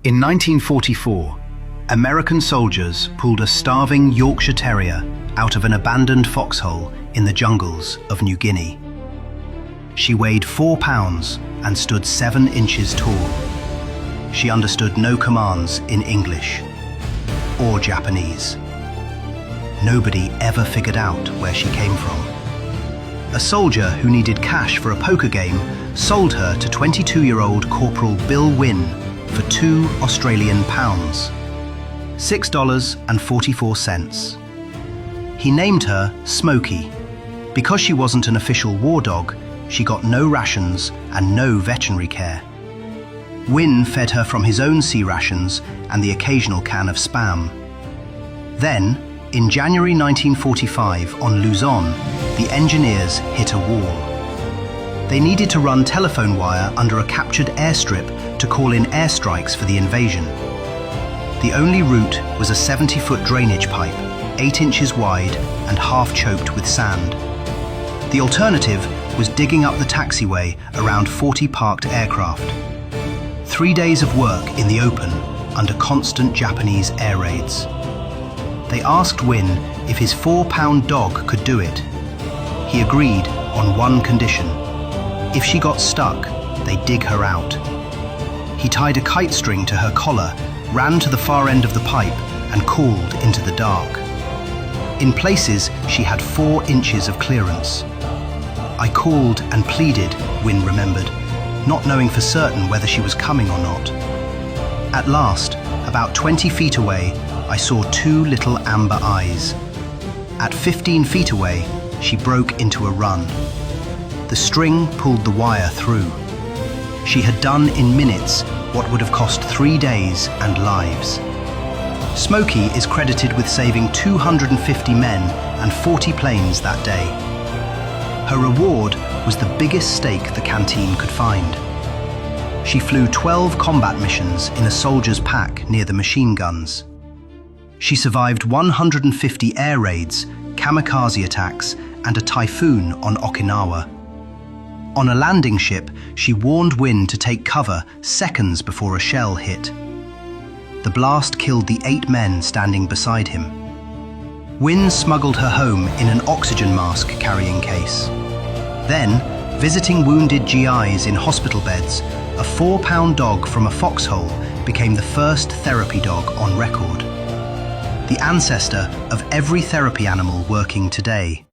In 1944, American soldiers pulled a starving Yorkshire Terrier out of an abandoned foxhole in the jungles of New Guinea. She weighed 4 pounds and stood 7 inches tall. She understood no commands in English or Japanese. Nobody ever figured out where she came from. A soldier who needed cash for a poker game sold her to 22-year-old Corporal Bill Wynne for £2 Australian, $6.44. He named her Smokey. Because she wasn't an official war dog, she got no rations and no veterinary care. Wynne fed her from his own sea rations and the occasional can of Spam. Then, in January 1945 on Luzon, the engineers hit a wall. They needed to run telephone wire under a captured airstrip to call in airstrikes for the invasion. The only route was a 70-foot drainage pipe, 8 inches wide and half choked with sand. The alternative was digging up the taxiway around 40 parked aircraft. 3 days of work in the open under constant Japanese air raids. They asked Wynne if his 4-pound dog could do it. He agreed on one condition. If she got stuck, they'd dig her out. He tied a kite string to her collar, ran to the far end of the pipe and called into the dark. In places, she had 4 inches of clearance. I called and pleaded, Wynne remembered, not knowing for certain whether she was coming or not. At last, about 20 feet away, I saw 2 little amber eyes. At 15 feet away, she broke into a run. The string pulled the wire through. She had done in minutes what would have cost 3 days and lives. Smokey is credited with saving 250 men and 40 planes that day. Her reward was the biggest stake the canteen could find. She flew 12 combat missions in a soldier's pack near the machine guns. She survived 150 air raids, kamikaze attacks, and a typhoon on Okinawa. On a landing ship, she warned Wynne to take cover seconds before a shell hit. The blast killed the 8 men standing beside him. Wynne smuggled her home in an oxygen mask carrying case. Then, visiting wounded GIs in hospital beds, a 4-pound dog from a foxhole became the first therapy dog on record. The ancestor of every therapy animal working today.